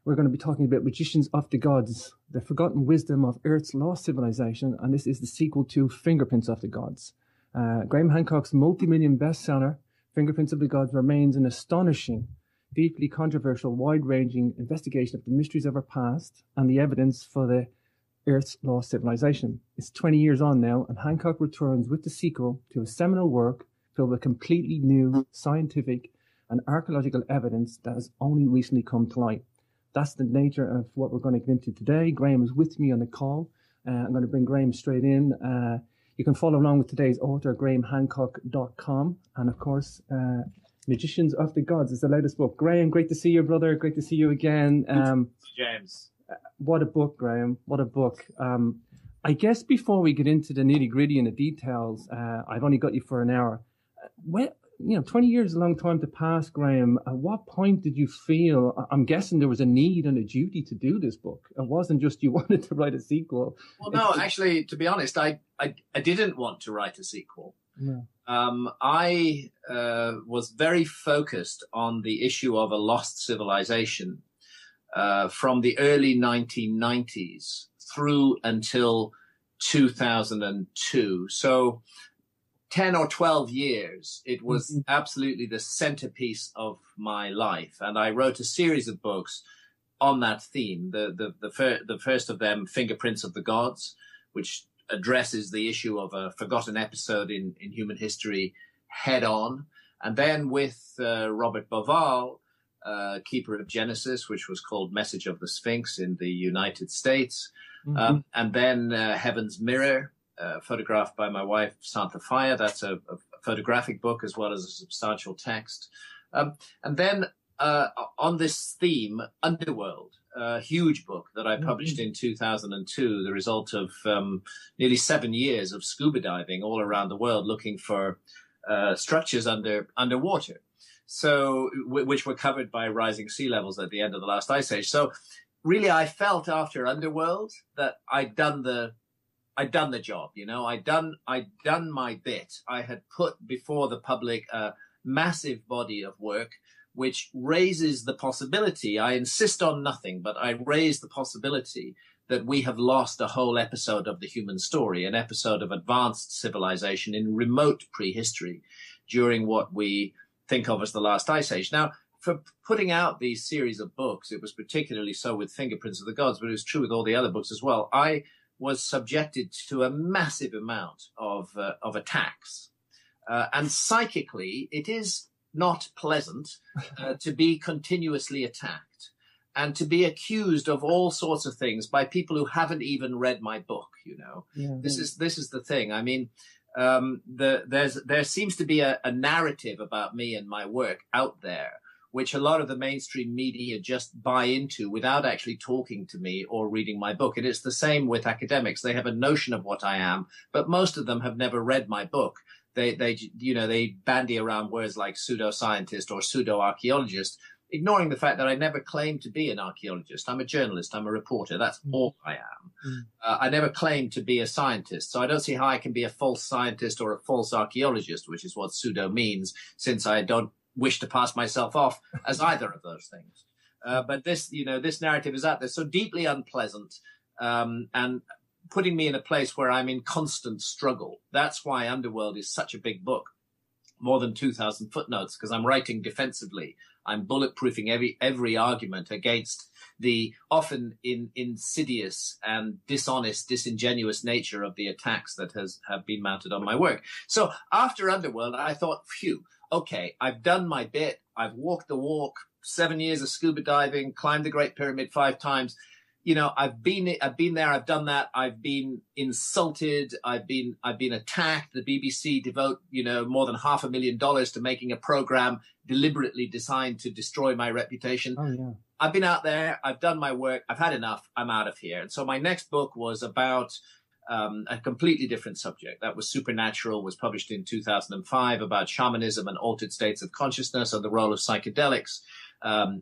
We're going to be talking about Magicians of the Gods, the forgotten wisdom of Earth's lost civilization, and this is the sequel to Fingerprints of the Gods. Graham Hancock's multi-million bestseller, Fingerprints of the Gods, remains an astonishing, deeply controversial, wide-ranging investigation of the mysteries of our past and the evidence for the Earth's lost civilization. It's 20 years on now, and Hancock returns with the sequel to a seminal work filled with completely new scientific and archaeological evidence that has only recently come to light. That's the nature of what we're going to get into today. Graham is with me on the call. I'm going to bring Graham straight in. You can follow along with today's author, grahamhancock.com. And of course, Magicians of the Gods is the latest book. Graham, great to see you, brother. Great to see you again. James. What a book, Graham. What a book. I guess before we get into the nitty gritty and the details, I've only got you for an hour. 20 years is a long time to pass, Graham. At what point did you feel, I'm guessing there was a need and a duty to do this book? It wasn't just you wanted to write a sequel. Well, no, actually, to be honest, I didn't want to write a sequel. No. I was very focused on the issue of a lost civilization from the early 1990s through until 2002. So 10 or 12 years, it was absolutely the centerpiece of my life. And I wrote a series of books on that theme. The first of them, Fingerprints of the Gods, which addresses the issue of a forgotten episode in human history head on. And then with Robert Bauval, Keeper of Genesis, which was called Message of the Sphinx in the United States. And then Heaven's Mirror, photographed by my wife, Santa Faya. That's a photographic book as well as a substantial text. And then on this theme, Underworld, a huge book that I published in 2002, the result of nearly 7 years of scuba diving all around the world looking for structures underwater. So, which were covered by rising sea levels at the end of the last ice age. So really, I felt after Underworld that I'd done the job, I'd done my bit. I had put before the public a massive body of work, which raises the possibility. I insist on nothing, but I raise the possibility that we have lost a whole episode of the human story, an episode of advanced civilization in remote prehistory during what we think of as the last ice age. Now, for putting out these series of books, it was particularly so with Fingerprints of the Gods, but it was true with all the other books as well. I was subjected to a massive amount of attacks. And psychically, it is not pleasant to be continuously attacked and to be accused of all sorts of things by people who haven't even read my book, Yeah, this is the thing. I mean, there seems to be a narrative about me and my work out there, which a lot of the mainstream media just buy into without actually talking to me or reading my book. And it's the same with academics. They have a notion of what I am, but most of them have never read my book. They bandy around words like pseudoscientist or pseudo-archaeologist, ignoring the fact that I never claimed to be an archaeologist. I'm a journalist. I'm a reporter. That's all I am. I never claimed to be a scientist. So I don't see how I can be a false scientist or a false archaeologist, which is what pseudo means, since I don't wish to pass myself off as either of those things. But this narrative is out there so deeply unpleasant, and putting me in a place where I'm in constant struggle. That's why Underworld is such a big book, more than 2,000 footnotes, because I'm writing defensively. I'm bulletproofing every argument against the often insidious and dishonest, disingenuous nature of the attacks that have been mounted on my work. So after Underworld, I thought, phew, okay, I've done my bit. I've walked the walk, 7 years of scuba diving, climbed the Great Pyramid 5 times. I've been there. I've done that. I've been insulted. I've been attacked. The BBC devote, more than $500,000 to making a program deliberately designed to destroy my reputation. Oh, yeah. I've been out there. I've done my work. I've had enough. I'm out of here. And so my next book was about a completely different subject. That was Supernatural, was published in 2005, about shamanism and altered states of consciousness and the role of psychedelics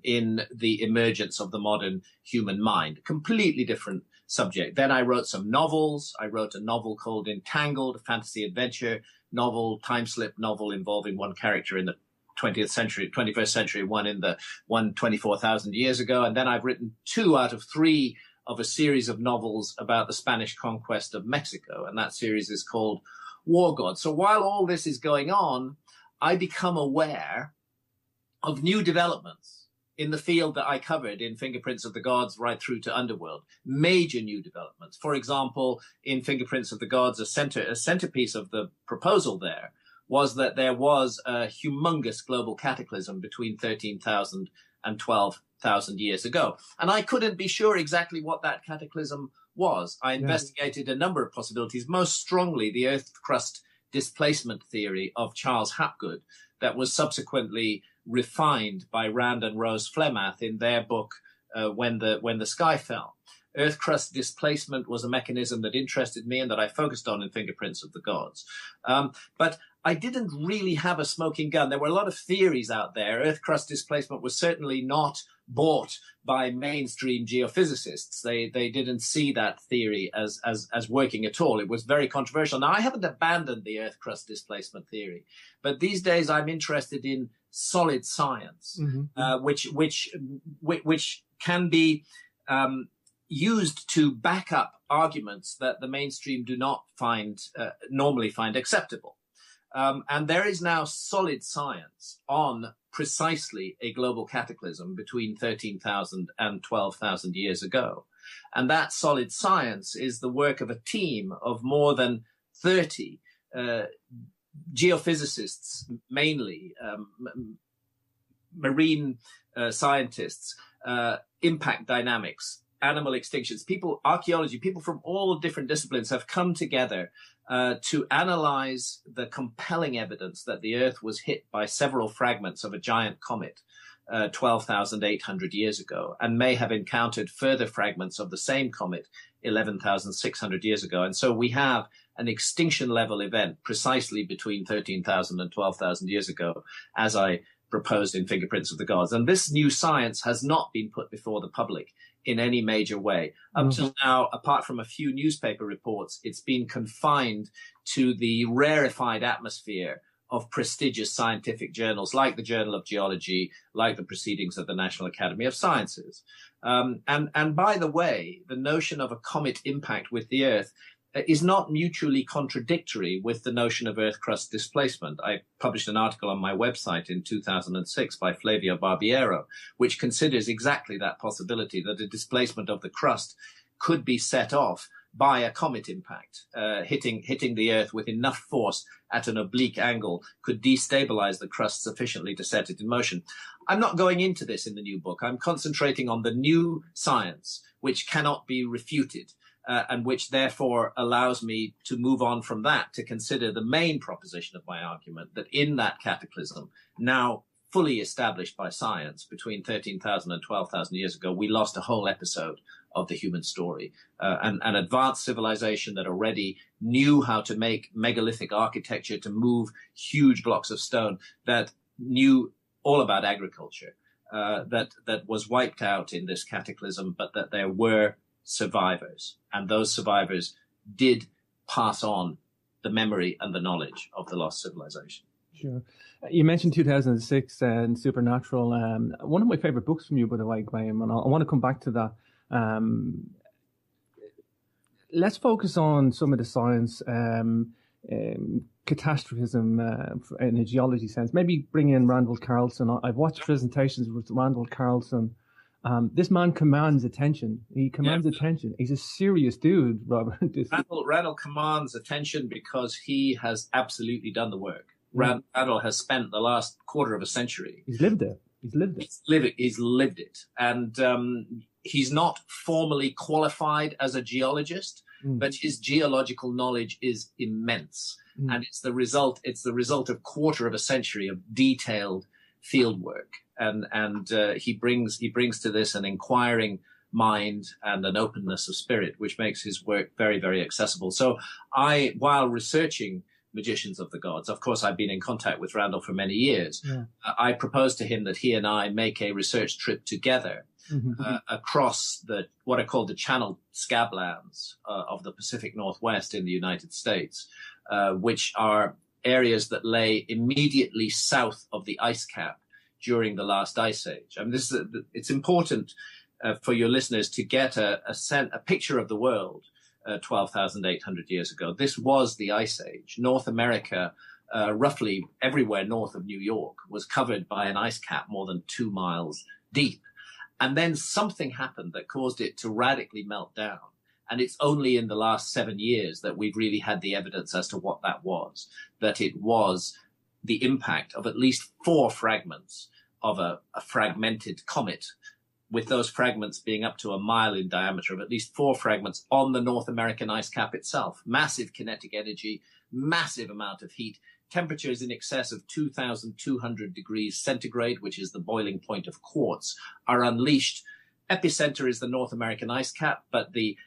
in the emergence of the modern human mind. Completely different subject. Then I wrote some novels. I wrote a novel called Entangled, a fantasy adventure novel, time slip novel involving one character in the 21st century, one in the 24,000 years ago. And then I've written 2 out of 3 of a series of novels about the Spanish conquest of Mexico. And that series is called War Gods. So while all this is going on, I become aware of new developments in the field that I covered in Fingerprints of the Gods right through to Underworld. Major new developments. For example, in Fingerprints of the Gods, a centerpiece of the proposal there was that there was a humongous global cataclysm between 13,000 and 12,000 years ago. And I couldn't be sure exactly what that cataclysm was. I investigated a number of possibilities, most strongly the Earth crust displacement theory of Charles Hapgood that was subsequently refined by Rand and Rose Flemath in their book, When the Sky Fell. Earth crust displacement was a mechanism that interested me and that I focused on in Fingerprints of the Gods. But I didn't really have a smoking gun. There were a lot of theories out there. Earth crust displacement was certainly not bought by mainstream geophysicists. They didn't see that theory as working at all. It was very controversial. Now, I haven't abandoned the Earth crust displacement theory, but these days I'm interested in solid science, which can be used to back up arguments that the mainstream do not normally find acceptable. And there is now solid science on precisely a global cataclysm between 13,000 and 12,000 years ago. And that solid science is the work of a team of more than 30 geophysicists, mainly marine scientists, impact dynamics, animal extinctions, archaeology, people from all different disciplines have come together to analyze the compelling evidence that the Earth was hit by several fragments of a giant comet 12,800 years ago, and may have encountered further fragments of the same comet 11,600 years ago. And so we have an extinction level event precisely between 13,000 and 12,000 years ago, as I proposed in Fingerprints of the Gods. And this new science has not been put before the public in any major way. Up till now, apart from a few newspaper reports, it's been confined to the rarefied atmosphere of prestigious scientific journals like the Journal of Geology, like the Proceedings of the National Academy of Sciences. And by the way, the notion of a comet impact with the Earth is not mutually contradictory with the notion of Earth crust displacement. I published an article on my website in 2006 by Flavio Barbiero, which considers exactly that possibility, that a displacement of the crust could be set off by a comet impact, hitting the Earth with enough force at an oblique angle could destabilize the crust sufficiently to set it in motion. I'm not going into this in the new book. I'm concentrating on the new science, which cannot be refuted, and which therefore allows me to move on from that to consider the main proposition of my argument, that in that cataclysm, now fully established by science between 13,000 and 12,000 years ago, we lost a whole episode of the human story. An advanced civilization that already knew how to make megalithic architecture, to move huge blocks of stone, that knew all about agriculture, that was wiped out in this cataclysm, but that there were survivors. And those survivors did pass on the memory and the knowledge of the lost civilization. Sure. You mentioned 2006 and Supernatural. One of my favorite books from you, by the way, Graham, and I want to come back to that. Let's focus on some of the science, catastrophism in a geology sense. Maybe bring in Randall Carlson. I've watched presentations with Randall Carlson. This man commands attention. He commands attention. He's a serious dude, Robert. Randall commands attention because he has absolutely done the work. Randall has spent the last quarter of a century. He's lived it. He's lived it. And he's not formally qualified as a geologist, but his geological knowledge is immense. And it's the result of quarter of a century of detailed field work. And he brings to this an inquiring mind and an openness of spirit, which makes his work very, very accessible. So while researching Magicians of the Gods, of course, I've been in contact with Randall for many years. I proposed to him that he and I make a research trip together across what are called the channeled scablands of the Pacific Northwest in the United States, which are areas that lay immediately south of the ice cap during the last ice age. I mean, it's important for your listeners to get a picture of the world 12,800 years ago. This was the ice age. North America, roughly everywhere north of New York, was covered by an ice cap more than 2 miles deep. And then something happened that caused it to radically melt down. And it's only in the last 7 years that we've really had the evidence as to what that was, that it was the impact of at least 4 fragments of a fragmented comet, with those fragments being up to 1 mile in diameter, of at least 4 fragments on the North American ice cap itself. Massive kinetic energy, massive amount of heat, temperatures in excess of 2,200 degrees centigrade, which is the boiling point of quartz, are unleashed. Epicenter is the North American ice cap, but the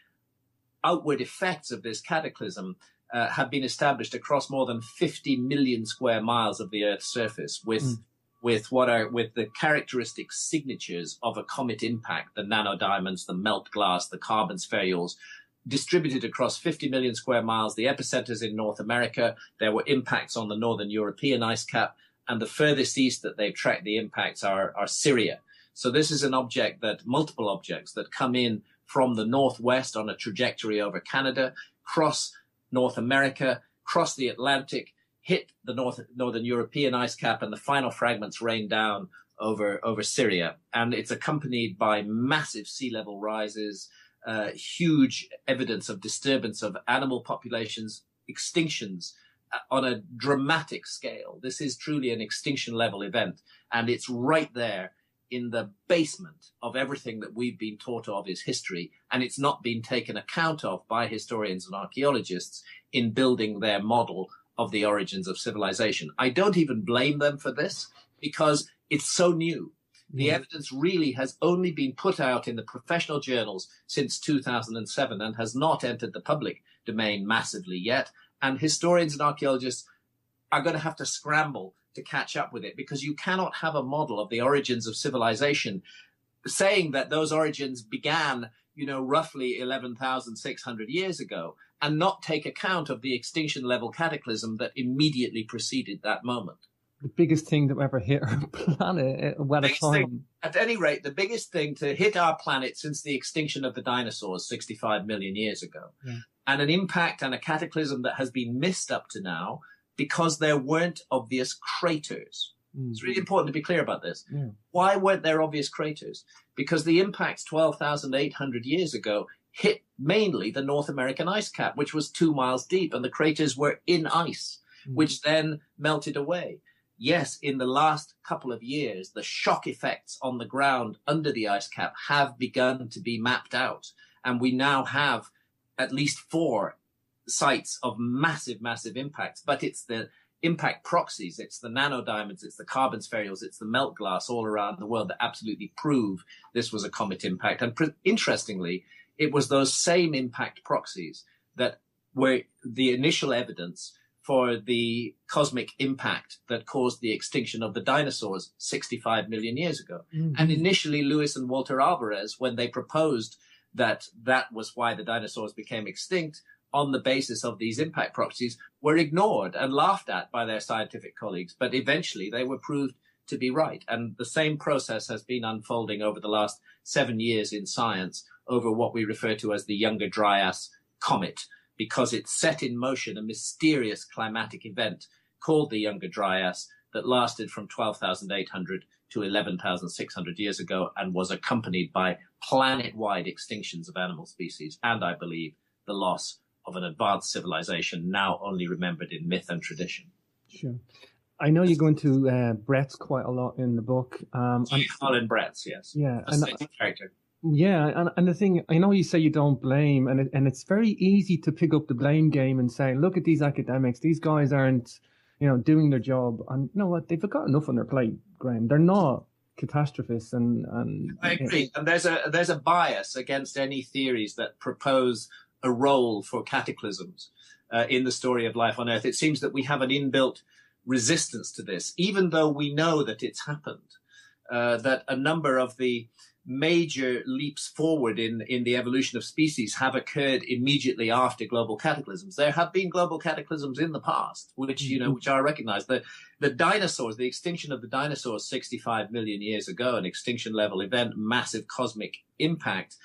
outward effects of this cataclysm have been established across more than 50 million square miles of the Earth's surface, with the characteristic signatures of a comet impact, the nanodiamonds, the melt glass, the carbon spherules, distributed across 50 million square miles. The epicenters in North America. There were impacts on the northern European ice cap, and the furthest east that they've tracked the impacts are Syria. So this is an object that, multiple objects that come in from the northwest on a trajectory over Canada, cross North America, cross the Atlantic, hit the northern European ice cap, and the final fragments rain down over Syria. And it's accompanied by massive sea level rises, huge evidence of disturbance of animal populations, extinctions on a dramatic scale. This is truly an extinction level event, and it's right there in the basement of everything that we've been taught of is history, and it's not been taken account of by historians and archaeologists in building their model of the origins of civilization. I don't even blame them for this, because it's so new. The evidence really has only been put out in the professional journals since 2007 and has not entered the public domain massively yet. And historians and archaeologists are going to have to scramble to catch up with it, because you cannot have a model of the origins of civilization saying that those origins began, roughly 11,600 years ago, and not take account of the extinction level cataclysm that immediately preceded that moment. The biggest thing that ever hit our planet at a time. At any rate, the biggest thing to hit our planet since the extinction of the dinosaurs 65 million years ago. Yeah. And an impact and a cataclysm that has been missed up to now because there weren't obvious craters. It's really important to be clear about this. Yeah. Why weren't there obvious craters? Because the impacts 12,800 years ago hit mainly the North American ice cap, which was 2 miles deep, and the craters were in ice, which then melted away. Yes, in the last couple of years, the shock effects on the ground under the ice cap have begun to be mapped out. And we now have at least 4 sites of massive, massive impacts. But it's the impact proxies, it's the nanodiamonds, it's the carbon spherules, it's the melt glass all around the world that absolutely prove this was a comet impact. And interestingly, it was those same impact proxies that were the initial evidence for the cosmic impact that caused the extinction of the dinosaurs 65 million years ago. Mm-hmm. And initially, Lewis and Walter Alvarez, when they proposed that that was why the dinosaurs became extinct on the basis of these impact proxies, were ignored and laughed at by their scientific colleagues. But eventually they were proved to be right. And the same process has been unfolding over the last 7 years in science over what we refer to as the Younger Dryas comet, because it set in motion a mysterious climatic event called the Younger Dryas that lasted from 12,800 to 11,600 years ago and was accompanied by planet-wide extinctions of animal species and, I believe, the loss of an advanced civilization now only remembered in myth and tradition. Sure. I know you go into Brett's quite a lot in the book. Colin Brett's, yes. Yeah. Fascinating character. Yeah, and the thing, I know you say you don't blame, and it's very easy to pick up the blame game and say, look at these academics, these guys aren't, doing their job. And you know what, they've got enough on their plate, Graham. They're not catastrophists, and I agree. And there's a bias against any theories that propose a role for cataclysms in the story of life on Earth. It seems that we have an inbuilt resistance to this, even though we know that it's happened, that a number of the major leaps forward in the evolution of species have occurred immediately after global cataclysms. There have been global cataclysms in the past, which are recognized. The dinosaurs, the extinction of the dinosaurs 65 million years ago, an extinction level event, massive cosmic impact,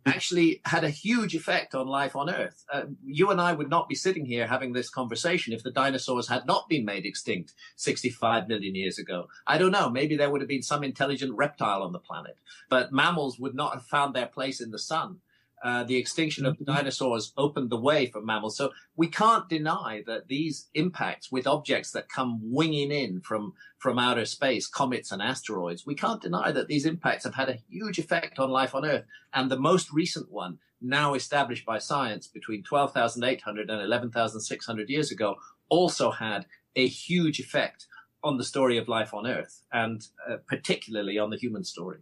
actually had a huge effect on life on Earth. You and I would not be sitting here having this conversation if the dinosaurs had not been made extinct 65 million years ago. I don't know, maybe there would have been some intelligent reptile on the planet, but mammals would not have found their place in the sun. The extinction of the dinosaurs opened the way for mammals. So we can't deny that these impacts with objects that come winging in from outer space, comets and asteroids, we can't deny that these impacts have had a huge effect on life on Earth. And the most recent one, now established by science between 12,800 and 11,600 years ago, also had a huge effect on the story of life on Earth, and particularly on the human story.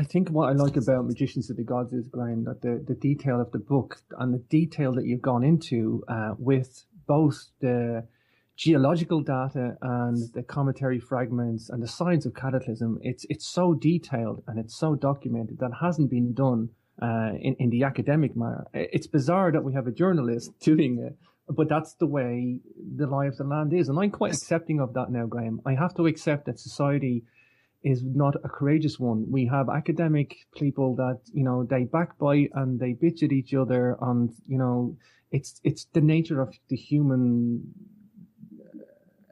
I think what I like about Magicians of the Gods is, Graham, that the detail of the book and the detail that you've gone into with both the geological data and the cometary fragments and the science of cataclysm, it's so detailed and it's so documented that hasn't been done in the academic manner. It's bizarre that we have a journalist doing it, but that's the way the lie of the land is. And I'm quite accepting of that now, Graham. I have to accept that society is not a courageous one. We have academic people that, they backbite and they bitch at each other, and, it's the nature of the human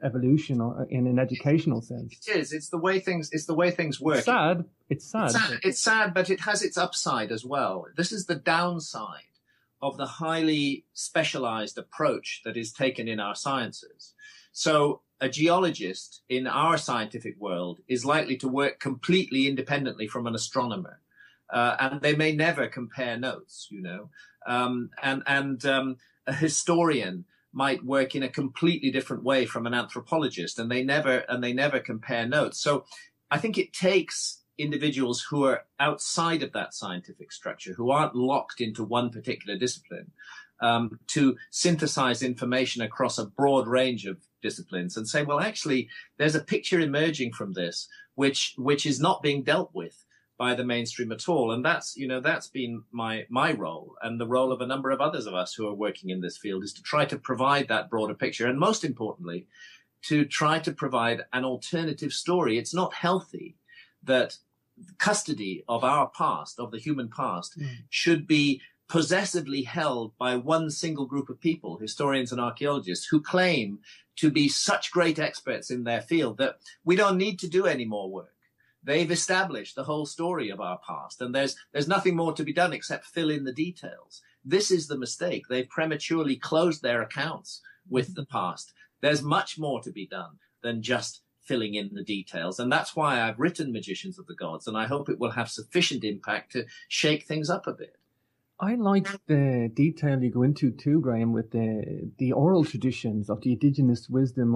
evolution in an educational sense. It is. It's the way things work. It's sad. It's sad, but it has its upside as well. This is the downside of the highly specialized approach that is taken in our sciences. So a geologist in our scientific world is likely to work completely independently from an astronomer, and they may never compare notes, and a historian might work in a completely different way from an anthropologist, and they never compare notes. So I think it takes individuals who are outside of that scientific structure, who aren't locked into one particular discipline, to synthesize information across a broad range of disciplines and say, well, actually, there's a picture emerging from this which is not being dealt with by the mainstream at all. And that's been my role, and the role of a number of others of us who are working in this field, is to try to provide that broader picture, and most importantly, to try to provide an alternative story. It's not healthy that custody of our past, of the human past, should be possessively held by one single group of people, historians and archaeologists, who claim to be such great experts in their field that we don't need to do any more work. They've established the whole story of our past, and there's nothing more to be done except fill in the details. This is the mistake. They've prematurely closed their accounts with the past. There's much more to be done than just filling in the details. And that's why I've written Magicians of the Gods, and I hope it will have sufficient impact to shake things up a bit. I like the detail you go into too, Graham, with the oral traditions of the indigenous wisdom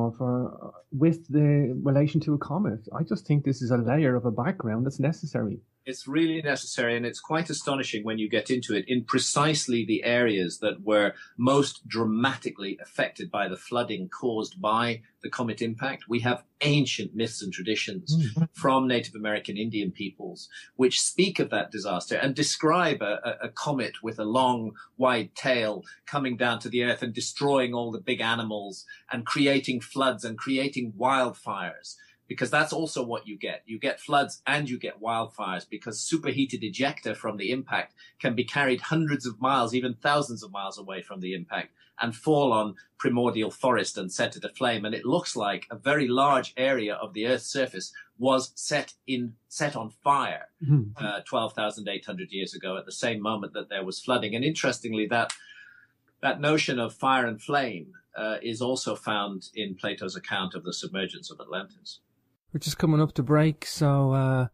with the relation to a comet. I just think this is a layer of a background that's necessary. It's really necessary, and it's quite astonishing when you get into it, in precisely the areas that were most dramatically affected by the flooding caused by the comet impact. We have ancient myths and traditions from Native American Indian peoples which speak of that disaster and describe a comet with a long, wide tail coming down to the earth and destroying all the big animals and creating floods and creating wildfires. Because that's also what you get. You get floods and you get wildfires, because superheated ejecta from the impact can be carried hundreds of miles, even thousands of miles away from the impact, and fall on primordial forest and set it aflame. And it looks like a very large area of the Earth's surface was set on fire 12,800 years ago, at the same moment that there was flooding. And interestingly, that notion of fire and flame is also found in Plato's account of the submergence of Atlantis. We're just coming up to break, so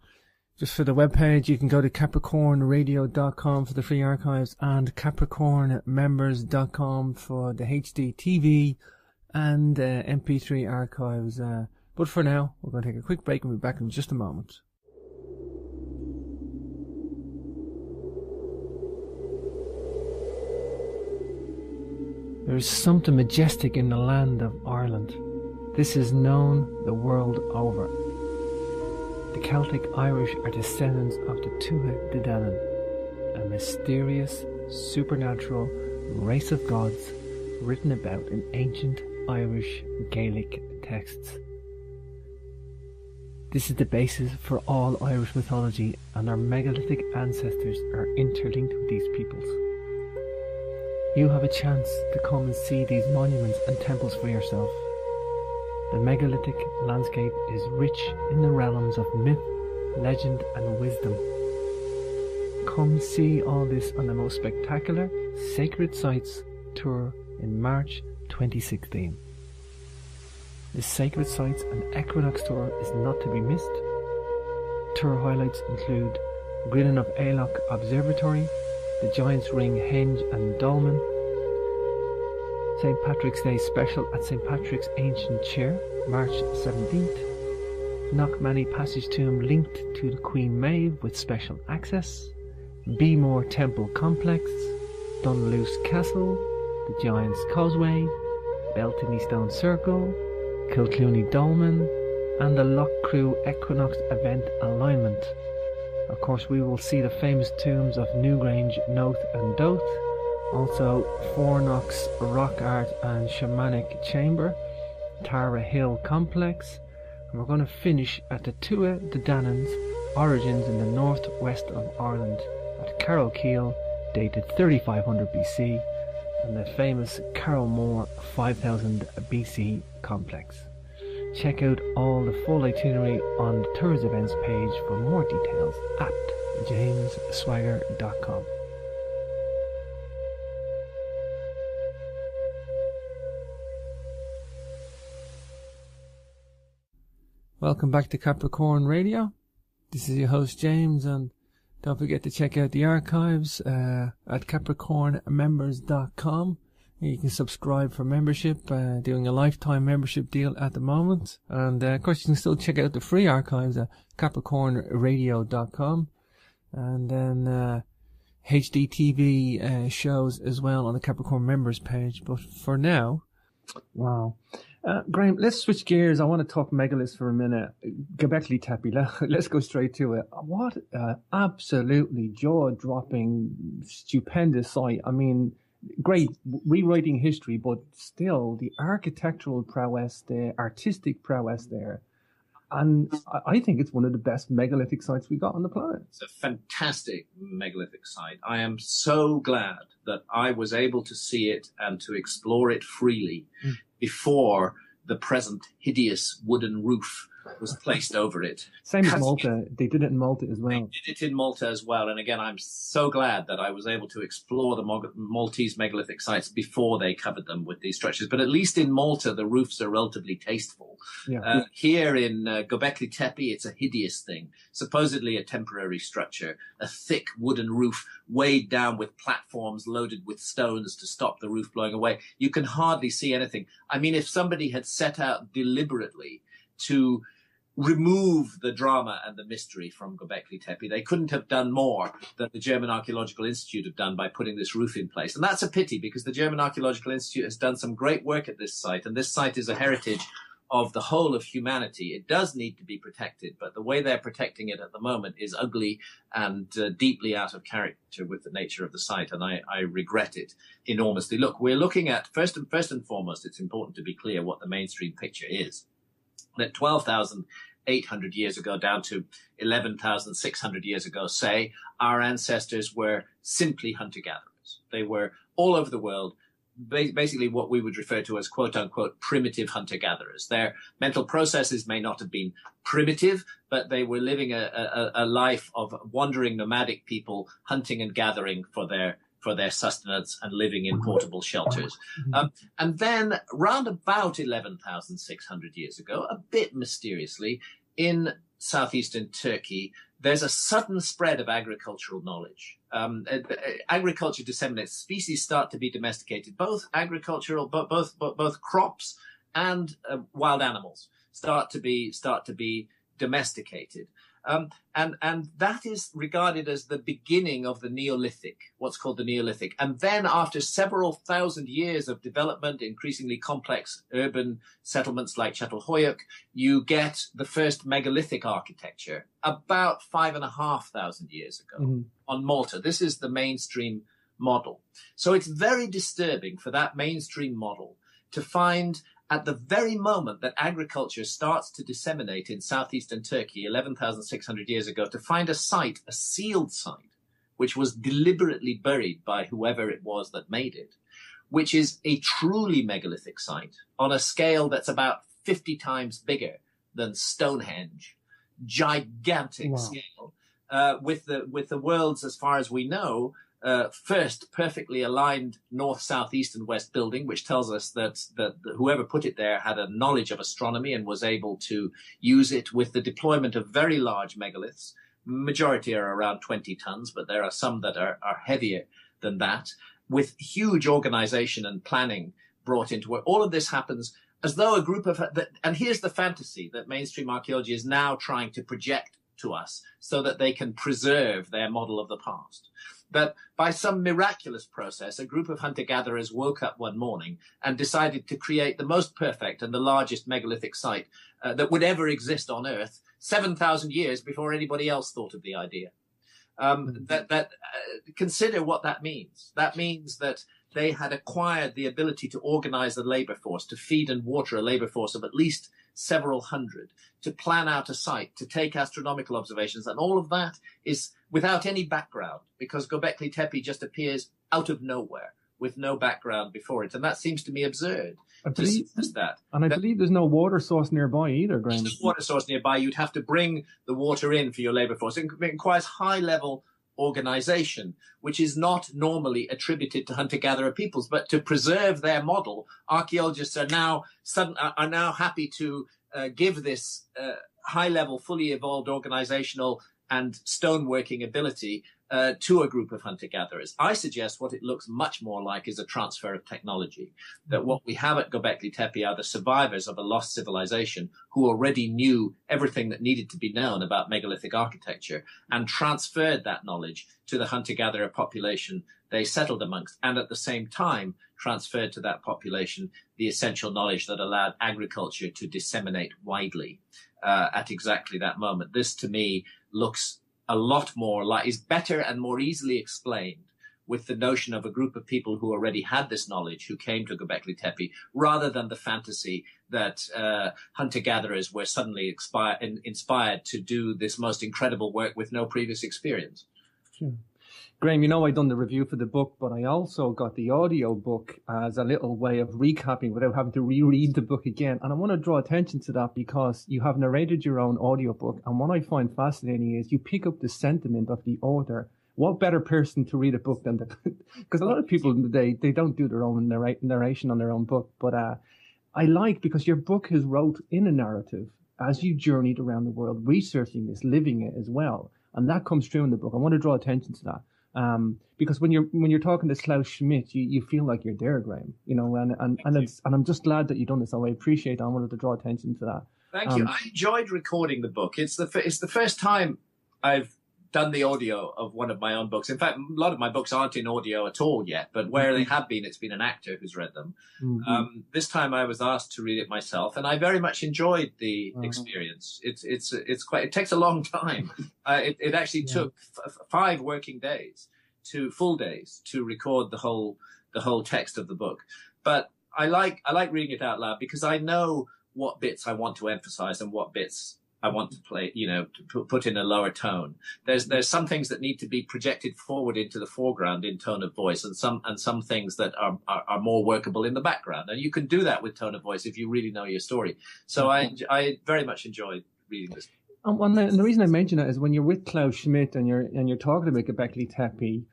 just for the webpage, you can go to capricornradio.com for the free archives and capricornmembers.com for the HD TV and MP3 archives. But for now, we're going to take a quick break and we'll be back in just a moment. There is something majestic in the land of Ireland. This is known the world over. The Celtic Irish are descendants of the Tuatha De Danann, a mysterious, supernatural race of gods written about in ancient Irish Gaelic texts. This is the basis for all Irish mythology, and our megalithic ancestors are interlinked with these peoples. You have a chance to come and see these monuments and temples for yourself. The megalithic landscape is rich in the realms of myth, legend and wisdom. Come see all this on the most spectacular Sacred Sites tour in March 2016. The Sacred Sites and Equinox tour is not to be missed. Tour highlights include Grillen of Ailloch Observatory, the Giant's Ring Henge and Dolmen, St. Patrick's Day Special at St. Patrick's Ancient Chair, March 17th, Knockmany Passage Tomb linked to the Queen Maeve with special access, Beemore Temple Complex, Dunluce Castle, the Giant's Causeway, Beltany Stone Circle, Kilclooney Dolmen, and the Loughcrew Equinox Event Alignment. Of course, we will see the famous tombs of Newgrange, Noath and Doath, also Fornox Rock Art and Shamanic Chamber, Tara Hill Complex, and we're going to finish at the Tuatha De Danann's origins in the northwest of Ireland at Carrowkeel, dated 3500 BC, and the famous Carrowmore 5000 BC complex. Check out all the full itinerary on the Tours Events page for more details at jamesswagger.com. Welcome back to Capricorn Radio. This is your host James, and don't forget to check out the archives at capricornmembers.com. You can subscribe for membership, doing a lifetime membership deal at the moment. And of course you can still check out the free archives at capricornradio.com. And then HDTV shows as well on the Capricorn members page. But for now, wow. Graham, let's switch gears. I want to talk megaliths for a minute. Göbekli Tepe, let's go straight to it. What absolutely jaw-dropping, stupendous site. I mean, great rewriting history, but still the architectural prowess, the artistic prowess there. And I think it's one of the best megalithic sites we got on the planet. It's a fantastic megalithic site. I am so glad that I was able to see it and to explore it freely before the present hideous wooden roof was placed over it. Same as Malta. They did it in Malta as well. They did it in Malta as well. And again, I'm so glad that I was able to explore the Maltese megalithic sites before they covered them with these structures. But at least in Malta, the roofs are relatively tasteful. Yeah. Here in Göbekli Tepe, it's a hideous thing. Supposedly a temporary structure, a thick wooden roof weighed down with platforms loaded with stones to stop the roof blowing away. You can hardly see anything. I mean, if somebody had set out deliberately to remove the drama and the mystery from Göbekli Tepe, they couldn't have done more than the German Archaeological Institute have done by putting this roof in place. And that's a pity, because the German Archaeological Institute has done some great work at this site, and this site is a heritage of the whole of humanity. It does need to be protected, but the way they're protecting it at the moment is ugly and deeply out of character with the nature of the site, and I regret it enormously. Look, we're looking at, first and foremost, it's important to be clear what the mainstream picture is. That 12,800 years ago down to 11,600 years ago, say, our ancestors were simply hunter-gatherers. They were all over the world, basically what we would refer to as quote-unquote primitive hunter-gatherers. Their mental processes may not have been primitive, but they were living a life of wandering nomadic people, hunting and gathering for their sustenance and living in portable shelters. And then round about 11,600 years ago, a bit mysteriously, in southeastern Turkey, there's a sudden spread of agricultural knowledge. Agriculture disseminates. Species start to be domesticated. Both agricultural, both crops and wild animals start to be domesticated. And that is regarded as the beginning of the Neolithic, what's called the Neolithic. And then after several thousand years of development, increasingly complex urban settlements like Çatalhöyük, you get the first megalithic architecture about 5,500 years ago on Malta. This is the mainstream model. So it's very disturbing for that mainstream model to find at the very moment that agriculture starts to disseminate in southeastern Turkey 11,600 years ago, to find a site, a sealed site, which was deliberately buried by whoever it was that made it, which is a truly megalithic site on a scale that's about 50 times bigger than Stonehenge, gigantic scale, with the world's, as far as we know, first perfectly aligned north, south, east, and west building, which tells us that whoever put it there had a knowledge of astronomy and was able to use it with the deployment of very large megaliths. Majority are around 20 tons, but there are some that are heavier than that, with huge organization and planning brought into it. All of this happens as though a group of, and here's the fantasy that mainstream archaeology is now trying to project to us so that they can preserve their model of the past. That by some miraculous process, a group of hunter-gatherers woke up one morning and decided to create the most perfect and the largest megalithic site that would ever exist on Earth 7,000 years before anybody else thought of the idea. Consider what that means. That means that they had acquired the ability to organize a labor force, to feed and water a labor force of at least several hundred, to plan out a site, to take astronomical observations. And all of that is without any background, because Göbekli Tepe just appears out of nowhere with no background before it. And that seems to me absurd. I believe there's no water source nearby either, Graham. There's no water source nearby. You'd have to bring the water in for your labor force. It requires high-level organization, which is not normally attributed to hunter-gatherer peoples. But to preserve their model, archaeologists are now happy to give this high-level, fully evolved organizational and stoneworking ability to a group of hunter-gatherers. I suggest what it looks much more like is a transfer of technology, that what we have at Göbekli Tepe are the survivors of a lost civilization who already knew everything that needed to be known about megalithic architecture and transferred that knowledge to the hunter-gatherer population they settled amongst, and at the same time transferred to that population the essential knowledge that allowed agriculture to disseminate widely at exactly that moment. This, to me, looks a lot more like, is better and more easily explained with the notion of a group of people who already had this knowledge, who came to Göbekli Tepe, rather than the fantasy that hunter-gatherers were suddenly inspired to do this most incredible work with no previous experience. Sure. Graham, I done the review for the book, but I also got the audio book as a little way of recapping without having to reread the book again. And I want to draw attention to that because you have narrated your own audio book. And what I find fascinating is you pick up the sentiment of the author. What better person to read a book than because a lot of people today, they don't do their own narration on their own book. But I like, because your book is wrote in a narrative as you journeyed around the world, researching this, living it as well. And that comes through in the book. I want to draw attention to that. Because when you're talking to Klaus Schmidt, you feel like you're there, Graham. And I'm just glad that you've done this. So I appreciate it. I wanted to draw attention to that. Thank you. I enjoyed recording the book. It's the first time I've done the audio of one of my own books. In fact, a lot of my books aren't in audio at all yet, but where they have been, it's been an actor who's read them. This time I was asked to read it myself, and I very much enjoyed the experience. It takes a long time. It actually took 5 working days, full days, to record the whole text of the book. But I like reading it out loud because I know what bits I want to emphasize and what bits I want to play, to put in a lower tone. There's some things that need to be projected forward into the foreground in tone of voice, and some things that are more workable in the background. And you can do that with tone of voice if you really know your story. So I very much enjoyed reading this. And the reason I mention that is when you're with Klaus Schmidt and you're talking about Göbekli Tepe,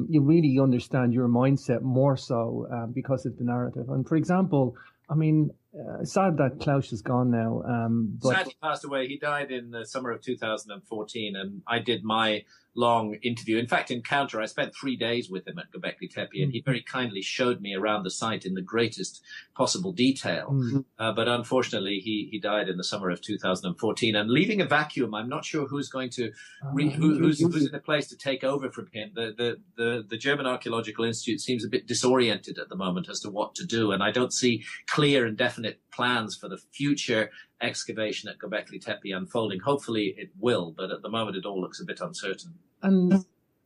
you really understand your mindset more so because of the narrative. And for example, I mean, sad that Klaus is gone now. Sad he passed away. He died in the summer of 2014, and I did my long interview. In fact, encounter. I spent 3 days with him at Göbekli Tepe, and he very kindly showed me around the site in the greatest possible detail. But unfortunately, he died in the summer of 2014, and leaving a vacuum. I'm not sure who's going to who's in a place to take over from him. The German Archaeological Institute seems a bit disoriented at the moment as to what to do, and I don't see clear and definite plans for the future excavation at Göbekli Tepe unfolding. Hopefully it will, but at the moment it all looks a bit uncertain. And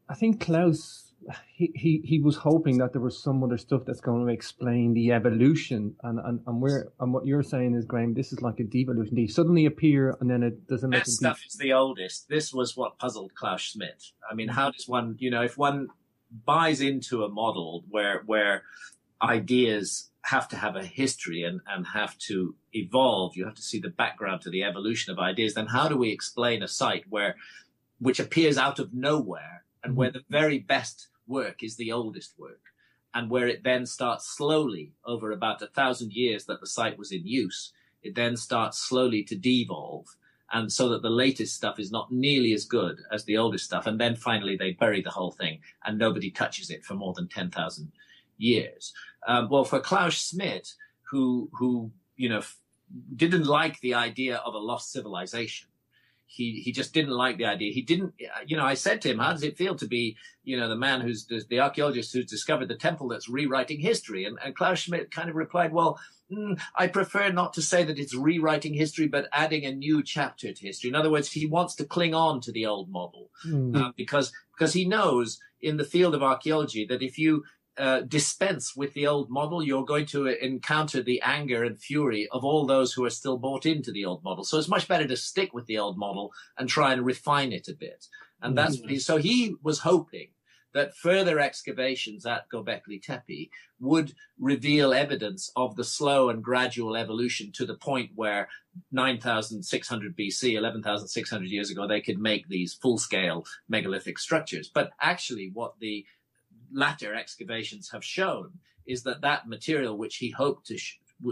I think Klaus, he was hoping that there was some other stuff that's going to explain the evolution, and what you're saying is, Graham, this is like a devolution. They suddenly appear and then it doesn't make that stuff is the oldest. This was what puzzled Klaus Schmidt. I mean, how does one, if one buys into a model where ideas have to have a history and have to evolve, you have to see the background to the evolution of ideas, then how do we explain a site which appears out of nowhere, and where the very best work is the oldest work, and where it then starts slowly over about 1,000 years that the site was in use, it then starts slowly to devolve, and so that the latest stuff is not nearly as good as the oldest stuff, and then finally they bury the whole thing and nobody touches it for more than 10,000 years. Well, for Klaus Schmidt, who didn't like the idea of a lost civilization, he just didn't like the idea. He didn't, I said to him, how does it feel to be, the man the archaeologist who's discovered the temple that's rewriting history? And Klaus Schmidt kind of replied, well, I prefer not to say that it's rewriting history, but adding a new chapter to history. In other words, he wants to cling on to the old model, because he knows in the field of archaeology that if you dispense with the old model, you're going to encounter the anger and fury of all those who are still bought into the old model. So it's much better to stick with the old model and try and refine it a bit. And that's what so he was hoping that further excavations at Göbekli Tepe would reveal evidence of the slow and gradual evolution to the point where 9,600 BC, 11,600 years ago, they could make these full-scale megalithic structures. But actually what the latter excavations have shown is that material which he hoped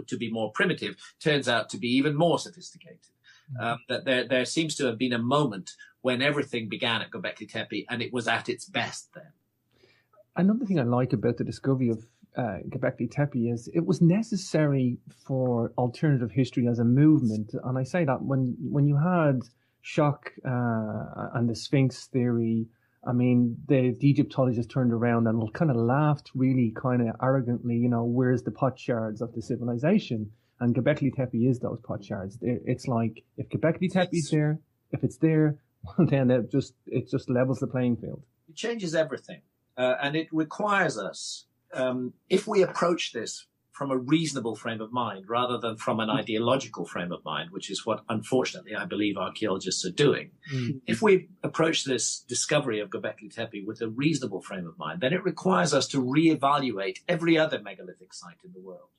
to be more primitive turns out to be even more sophisticated. That there seems to have been a moment when everything began at Göbekli Tepe, and it was at its best then. Another thing I like about the discovery of Göbekli Tepe is it was necessary for alternative history as a movement. And I say that when you had Shock and the Sphinx theory, I mean, the Egyptologists turned around and kind of laughed really kind of arrogantly, where's the potsherds of the civilization? And Göbekli Tepe is those potsherds. It's like, if Göbekli Tepe is there, if it's there, well, then it just levels the playing field. It changes everything. And it requires us, if we approach this from a reasonable frame of mind rather than from an ideological frame of mind, which is what, unfortunately, I believe archaeologists are doing. If we approach this discovery of Göbekli Tepe with a reasonable frame of mind, then it requires us to reevaluate every other megalithic site in the world.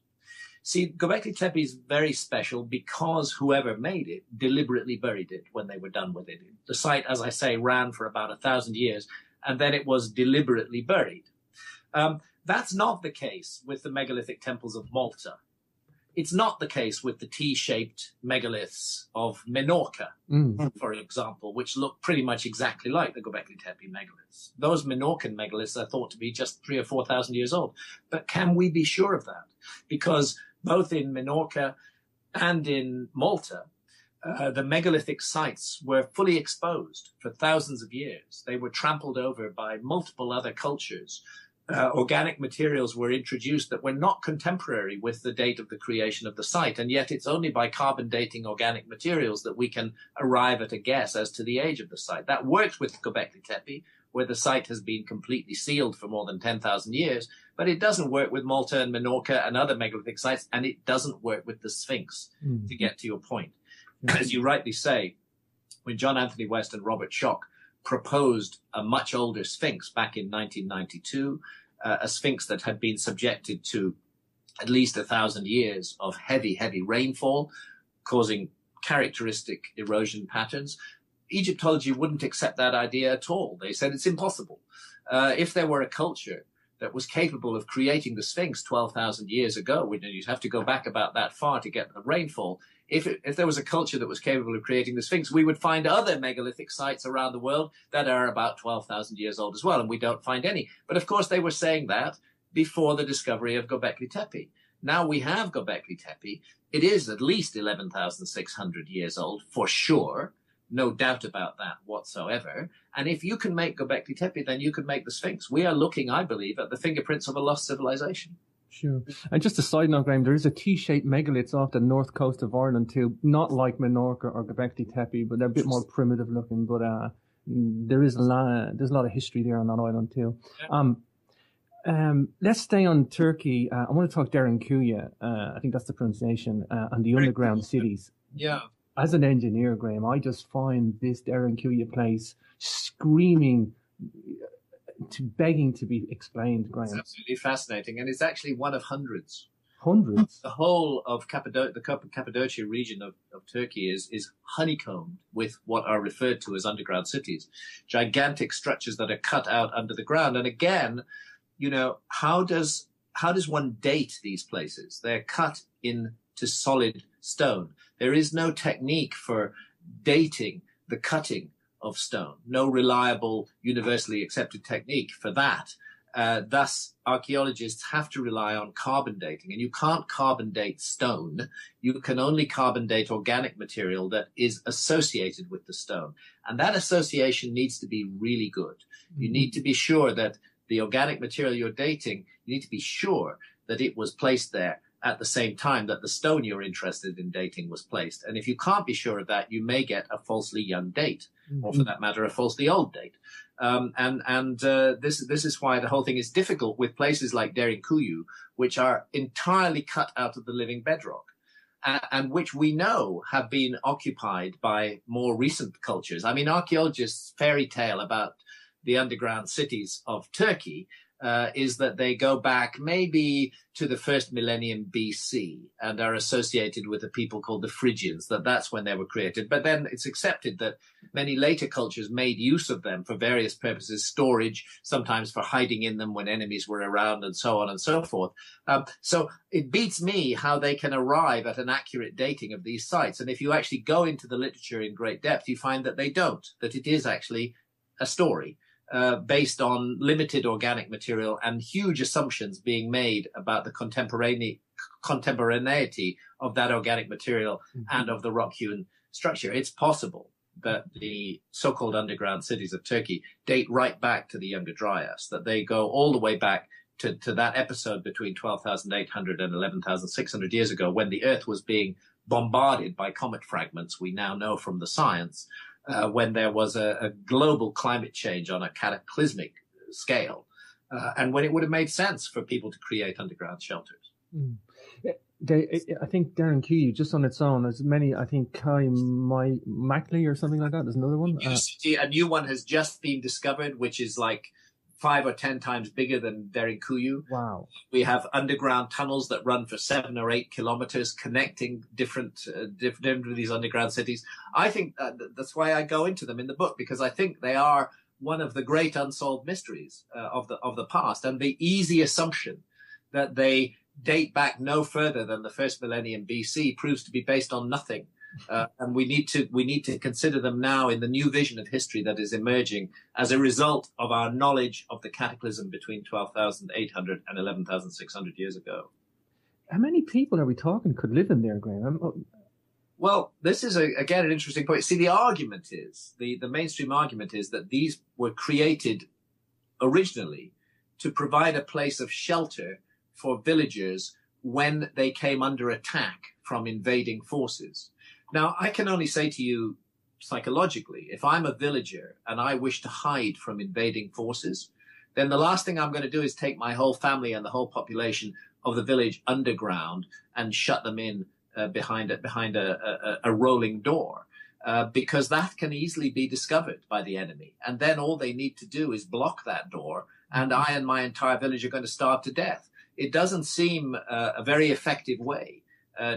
See, Göbekli Tepe is very special because whoever made it deliberately buried it when they were done with it. The site, as I say, ran for about 1,000 years, and then it was deliberately buried. That's not the case with the megalithic temples of Malta. It's not the case with the T-shaped megaliths of Menorca, for example, which look pretty much exactly like the Göbekli Tepe megaliths. Those Menorcan megaliths are thought to be just 3,000 or 4,000 years old. But can we be sure of that? Because both in Menorca and in Malta, the megalithic sites were fully exposed for thousands of years. They were trampled over by multiple other cultures. Organic materials were introduced that were not contemporary with the date of the creation of the site, and yet it's only by carbon dating organic materials that we can arrive at a guess as to the age of the site. That works with Göbekli Tepe, where the site has been completely sealed for more than 10,000 years, but it doesn't work with Malta and Menorca and other megalithic sites, and it doesn't work with the Sphinx, to get to your point. As you rightly say, when John Anthony West and Robert Schoch proposed a much older Sphinx back in 1992, a Sphinx that had been subjected to at least 1,000 years of heavy, heavy rainfall, causing characteristic erosion patterns. Egyptology wouldn't accept that idea at all. They said it's impossible. If there were a culture that was capable of creating the Sphinx 12,000 years ago, you'd have to go back about that far to get the rainfall. if there was a culture that was capable of creating the Sphinx, we would find other megalithic sites around the world that are about 12,000 years old as well, and we don't find any. But of course, they were saying that before the discovery of Göbekli Tepe. Now we have Göbekli Tepe. It is at least 11,600 years old, for sure. No doubt about that whatsoever. And if you can make Göbekli Tepe, then you can make the Sphinx. We are looking, I believe, at the fingerprints of a lost civilization. Sure. And just a side note, Graham, there is a T-shaped megaliths off the north coast of Ireland too, not like Menorca or Göbekli Tepe, but they're a bit more primitive looking. But there's a lot of history there on that island too. Let's stay on Turkey. I want to talk Derinkuyu. I think that's the pronunciation, and the underground cities. Yeah. As an engineer, Graham, I just find this Derinkuyu place screaming, begging to be explained, Graham. It's absolutely fascinating, and it's actually one of hundreds. Hundreds. The whole of the Cappadocia region of Turkey is honeycombed with what are referred to as underground cities, gigantic structures that are cut out under the ground. And again, you know, how does one date these places? They're cut into solid stone. There is no technique for dating the cutting of stone, no reliable, universally accepted technique for that. Thus, archaeologists have to rely on carbon dating, and you can't carbon date stone. You can only carbon date organic material that is associated with the stone. And that association needs to be really good. You need to be sure that the organic material you're dating, you need to be sure that it was placed there at the same time that the stone you're interested in dating was placed. And if you can't be sure of that, you may get a falsely young date, or for that matter, a falsely old date. This is why the whole thing is difficult with places like Derinkuyu, which are entirely cut out of the living bedrock, and which we know have been occupied by more recent cultures. I mean, archaeologists' fairy tale about the underground cities of Turkey is that they go back maybe to the first millennium BC and are associated with a people called the Phrygians, that's when they were created. But then it's accepted that many later cultures made use of them for various purposes, storage, sometimes for hiding in them when enemies were around, and so on and so forth. So it beats me how they can arrive at an accurate dating of these sites. And if you actually go into the literature in great depth, you find that they don't, that it is actually a story. Based on limited organic material and huge assumptions being made about the contemporaneity of that organic material and of the rock-hewn structure. It's possible that the so-called underground cities of Turkey date right back to the Younger Dryas, that they go all the way back to that episode between 12,800 and 11,600 years ago, when the Earth was being bombarded by comet fragments, we now know from the science, when there was a global climate change on a cataclysmic scale, and when it would have made sense for people to create underground shelters. I think Derinkuyu, just on its own, there's many, I think Mackley or something like that, there's another one. A new one has just been discovered, which is like 5 or 10 times bigger than Derinkuyu. Wow. We have underground tunnels that run for 7 or 8 kilometers connecting different of these underground cities. I think that's why I go into them in the book, because I think they are one of the great unsolved mysteries of the past, and the easy assumption that they date back no further than the first millennium BC proves to be based on nothing. And we need to consider them now in the new vision of history that is emerging as a result of our knowledge of the cataclysm between 12,800 and 11,600 years ago. How many people are we talking could live in there, Graham? Well, this is again an interesting point. See, the argument is the mainstream argument is that these were created originally to provide a place of shelter for villagers when they came under attack from invading forces. Now, I can only say to you psychologically, if I'm a villager and I wish to hide from invading forces, then the last thing I'm going to do is take my whole family and the whole population of the village underground and shut them in behind a rolling door, because that can easily be discovered by the enemy. And then all they need to do is block that door, and I and my entire village are going to starve to death. It doesn't seem a very effective way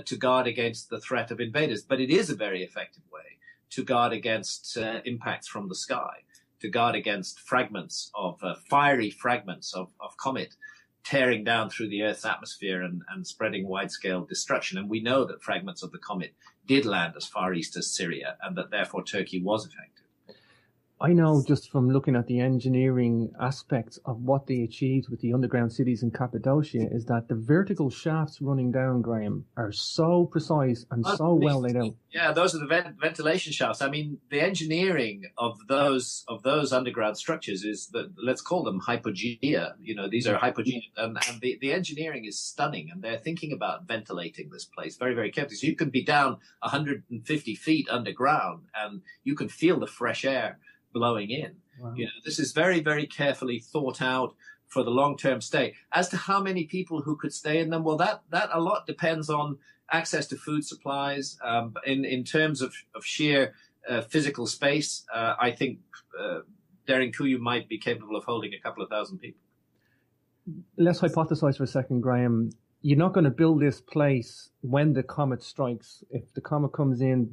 to guard against the threat of invaders, but it is a very effective way to guard against impacts from the sky, to guard against fragments of fiery fragments of comet tearing down through the Earth's atmosphere and spreading wide-scale destruction. And we know that fragments of the comet did land as far east as Syria, and that therefore Turkey was affected. I know just from looking at the engineering aspects of what they achieved with the underground cities in Cappadocia is that the vertical shafts running down, Graham, are so precise and so well laid out. Yeah, those are the ventilation shafts. I mean, the engineering of those underground structures is that, let's call them hypogea. You know, these are hypogea, and the engineering is stunning, and they're thinking about ventilating this place very, very carefully. So you can be down 150 feet underground, and you can feel the fresh air blowing in. Wow. You know, this is very, very carefully thought out for the long-term stay. As to how many people who could stay in them, well, that a lot depends on access to food supplies. In terms of sheer physical space, I think Derinkuyu might be capable of holding a couple of thousand people. Let's hypothesize for a second, Graham. You're not going to build this place when the comet strikes. If the comet comes in,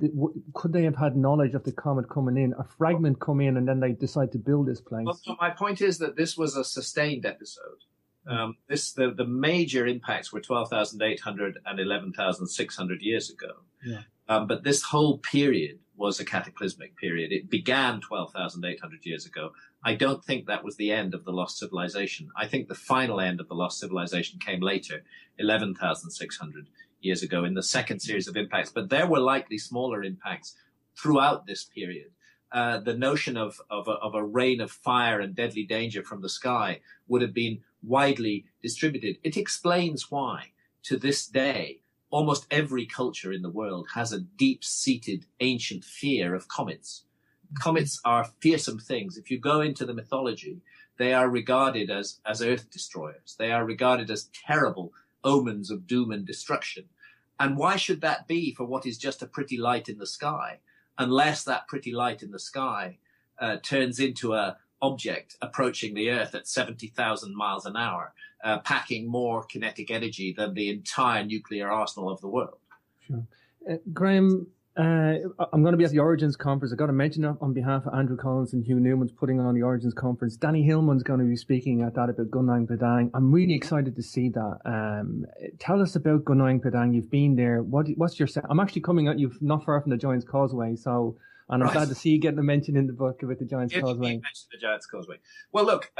could they have had knowledge of the comet coming in, a fragment come in, and then they decide to build this place? Well, so my point is that this was a sustained episode. The major impacts were 12,800 and 11,600 years ago. Yeah. But this whole period was a cataclysmic period. It began 12,800 years ago. I don't think that was the end of the lost civilization. I think the final end of the lost civilization came later, 11,600 years ago, in the second series of impacts. But there were likely smaller impacts throughout this period. The notion of a rain of fire and deadly danger from the sky would have been widely distributed. It explains why, to this day, almost every culture in the world has a deep-seated ancient fear of comets. Comets are fearsome things. If you go into the mythology, they are regarded as earth destroyers. They are regarded as terrible omens of doom and destruction. And why should that be for what is just a pretty light in the sky, unless that pretty light in the sky turns into a object approaching the Earth at 70,000 miles an hour, packing more kinetic energy than the entire nuclear arsenal of the world. Sure. Graham, I'm going to be at the Origins Conference. I've got to mention that on behalf of Andrew Collins and Hugh Newman's putting on the Origins Conference. Danny Hillman's going to be speaking at that about Gunung Padang. I'm really excited to see that. Tell us about Gunung Padang. You've been there. What's your I'm actually coming at you not far from the Giant's Causeway, and I'm glad to see you getting a mention in the book about the Giant's Causeway. The Giant's Causeway. Well, look,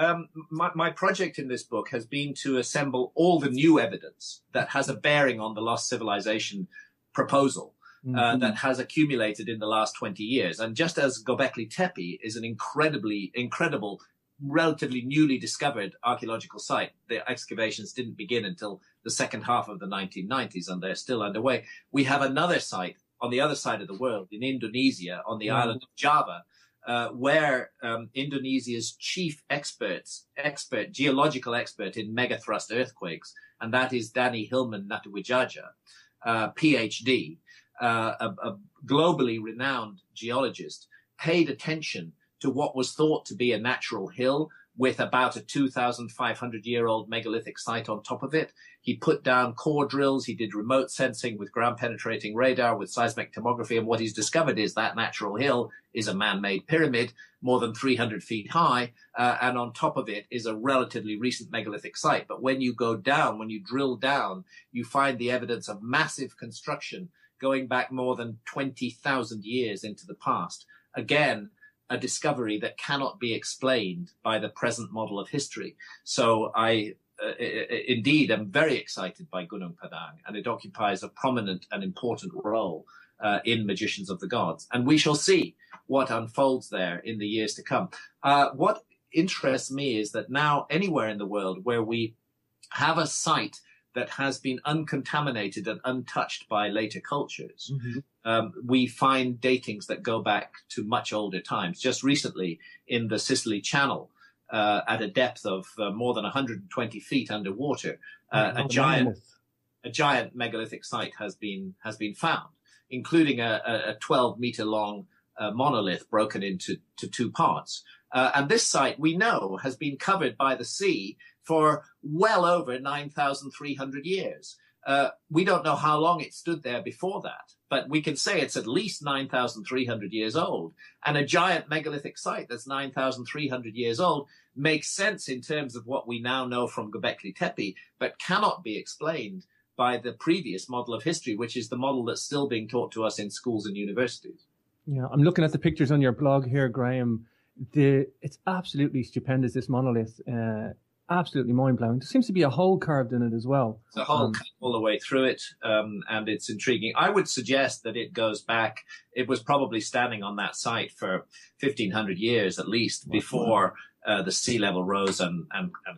my project in this book has been to assemble all the new evidence that has a bearing on the lost civilization proposal. That has accumulated in the last 20 years. And just as Göbekli Tepe is an incredible, relatively newly discovered archaeological site, the excavations didn't begin until the second half of the 1990s, and they're still underway. We have another site on the other side of the world, in Indonesia, on the island of Java, where Indonesia's chief geological expert in megathrust earthquakes, and that is Danny Hillman Natuwijaja, PhD, a globally renowned geologist, paid attention to what was thought to be a natural hill with about a 2,500-year-old megalithic site on top of it. He put down core drills. He did remote sensing with ground-penetrating radar, with seismic tomography. And what he's discovered is that natural hill is a man-made pyramid, more than 300 feet high. And on top of it is a relatively recent megalithic site. But when you go down, when you drill down, you find the evidence of massive construction going back more than 20,000 years into the past. Again, a discovery that cannot be explained by the present model of history. So I indeed am very excited by Gunung Padang, and it occupies a prominent and important role in Magicians of the Gods. And we shall see what unfolds there in the years to come. What interests me is that now anywhere in the world where we have a site that has been uncontaminated and untouched by later cultures, we find datings that go back to much older times. Just recently, in the Sicily Channel, at a depth of more than 120 feet underwater, a giant megalithic site has been found, including a 12-meter long monolith broken into two parts. And this site, we know, has been covered by the sea for well over 9,300 years. We don't know how long it stood there before that, but we can say it's at least 9,300 years old. And a giant megalithic site that's 9,300 years old, makes sense in terms of what we now know from Göbekli Tepe, but cannot be explained by the previous model of history, which is the model that's still being taught to us in schools and universities. Yeah, I'm looking at the pictures on your blog here, Graham. It's absolutely stupendous, this monolith. Absolutely mind-blowing. There seems to be a hole carved in it as well. It's a hole cut all the way through it, and it's intriguing. I would suggest that it goes back. It was probably standing on that site for 1,500 years at least before the sea level rose and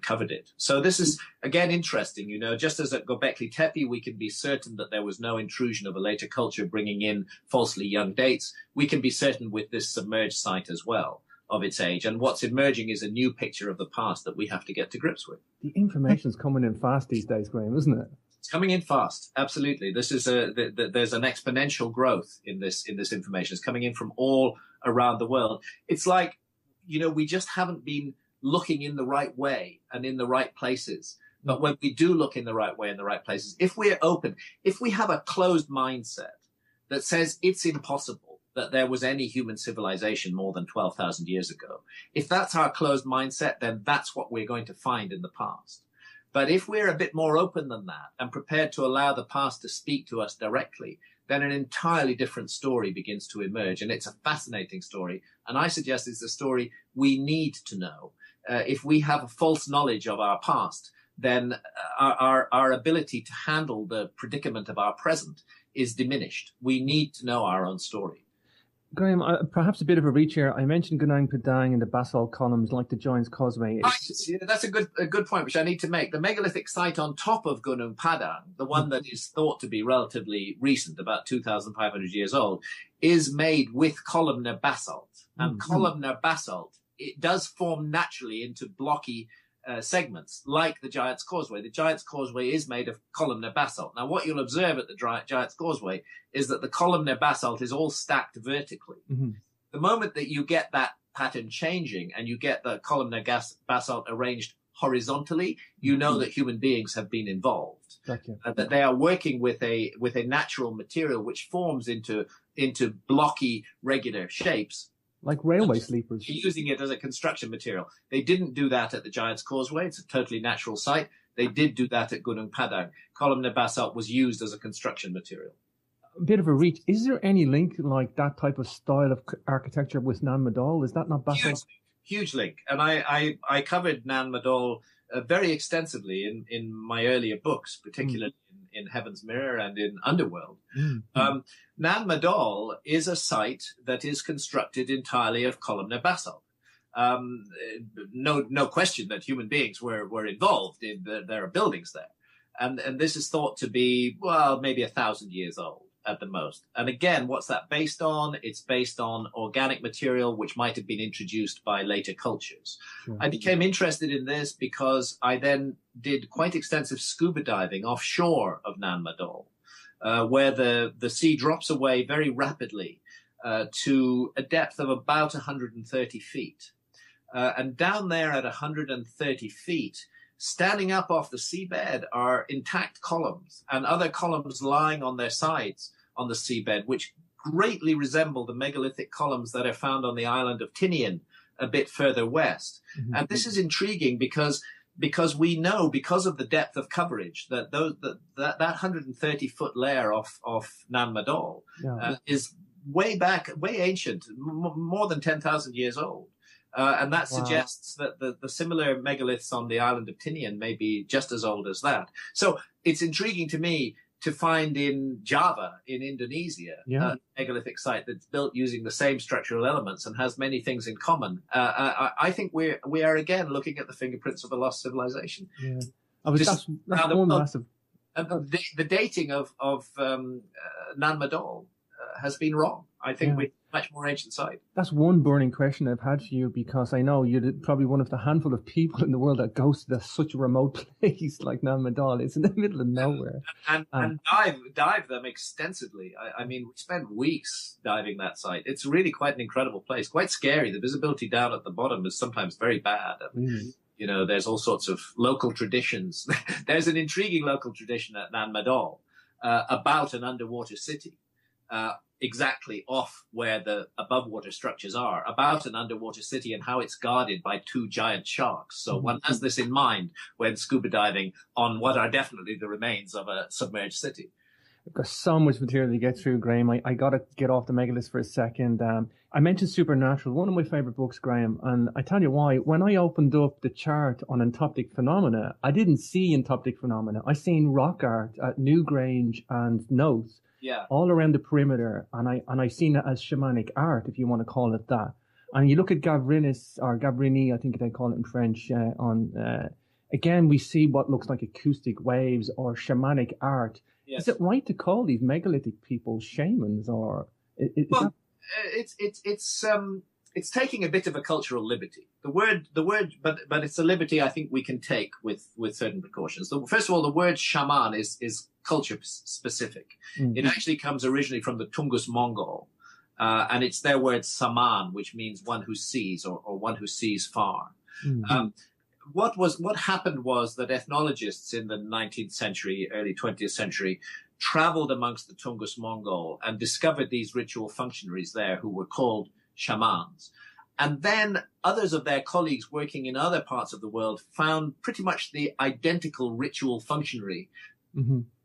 covered it. So this is, again, interesting. You know, just as at Göbekli Tepe, we can be certain that there was no intrusion of a later culture bringing in falsely young dates. We can be certain with this submerged site as well of its age, and what's emerging is a new picture of the past that we have to get to grips with. The information's coming in fast these days, Graham, isn't it? It's coming in fast, absolutely. This is there's an exponential growth in this information. It's coming in from all around the world. It's like, you know, we just haven't been looking in the right way and in the right places. But when we do look in the right way and the right places, if we're open, if we have a closed mindset that says it's impossible that there was any human civilization more than 12,000 years ago. If that's our closed mindset, then that's what we're going to find in the past. But if we're a bit more open than that and prepared to allow the past to speak to us directly, then an entirely different story begins to emerge. And it's a fascinating story. And I suggest it's a story we need to know. If we have a false knowledge of our past, then our ability to handle the predicament of our present is diminished. We need to know our own story. Graham, perhaps a bit of a reach here. I mentioned Gunung Padang and the basalt columns like the Giant's Causeway. Yeah, that's a good point, which I need to make. The megalithic site on top of Gunung Padang, the one that is thought to be relatively recent, about 2,500 years old, is made with columnar basalt. And columnar basalt, it does form naturally into blocky segments, like the Giant's Causeway. The Giant's Causeway is made of columnar basalt. Now, what you'll observe at the Giant's Causeway is that the columnar basalt is all stacked vertically. The moment that you get that pattern changing and you get the columnar basalt arranged horizontally, you know that human beings have been involved. That they are working with a natural material which forms into blocky, regular shapes. Like railway sleepers. Using it as a construction material. They didn't do that at the Giant's Causeway. It's a totally natural site. They did do that at Gunung Padang. Columnar basalt was used as a construction material. A bit of a reach. Is there any link like that type of style of architecture with Nan Madol? Is that not basalt? Huge link. And I covered Nan Madol very extensively in my earlier books, particularly in Heaven's Mirror and in Underworld. Nan Madol is a site that is constructed entirely of columnar basalt. No question that human beings were involved in there are buildings there. And this is thought to be, well, maybe 1,000 years old at the most. And again, what's that based on? It's based on organic material which might have been introduced by later cultures. I became interested in this because I then did quite extensive scuba diving offshore of Nan Madol, where the sea drops away very rapidly to a depth of about 130 feet. And down there at 130 feet, standing up off the seabed are intact columns and other columns lying on their sides on the seabed, which greatly resemble the megalithic columns that are found on the island of Tinian a bit further west. And this is intriguing because we know, because of the depth of coverage, that that 130-foot layer off Nan Madol is way ancient, more than 10,000 years old. And that suggests that the similar megaliths on the island of Tinian may be just as old as that. So it's intriguing to me to find in Java, in Indonesia, a megalithic site that's built using the same structural elements and has many things in common. I think we are again looking at the fingerprints of a lost civilization. That's one massive. The dating of Nan Madol has been wrong. I think we're much more ancient site. That's one burning question I've had for you, because I know you're probably one of the handful of people in the world that goes to such a remote place like Nan Madol. It's in the middle of nowhere. And dive them extensively. I mean, we spend weeks diving that site. It's really quite an incredible place, quite scary. The visibility down at the bottom is sometimes very bad. You know, there's all sorts of local traditions. There's an intriguing local tradition at Nan Madol about an underwater city. exactly off where the above water structures are, about an underwater city and how it's guarded by two giant sharks. So one has this in mind when scuba diving on what are definitely the remains of a submerged city. I've got so much material to get through, Graham. I got to get off the megalith for a second. I mentioned Supernatural, one of my favorite books, Graham, and I tell you why. When I opened up the chart on entoptic phenomena, I didn't see entoptic phenomena. I seen rock art at Newgrange and Noth, all around the perimeter, and I seen it as shamanic art, if you want to call it that. And you look at Gavrinis, or Gavrini, I think they call it in French, again, we see what looks like acoustic waves or shamanic art. Yes. Is it right to call these megalithic people shamans, or well, it's taking a bit of a cultural liberty. The word, but it's a liberty I think we can take with certain precautions. First of all, the word shaman is culture specific. Mm-hmm. It actually comes originally from the Tungus Mongol, and it's their word saman, which means one who sees or one who sees far. Mm-hmm. What happened was that ethnologists in the 19th century, early 20th century, traveled amongst the Tungus Mongol and discovered these ritual functionaries there who were called shamans. And then others of their colleagues working in other parts of the world found pretty much the identical ritual functionary,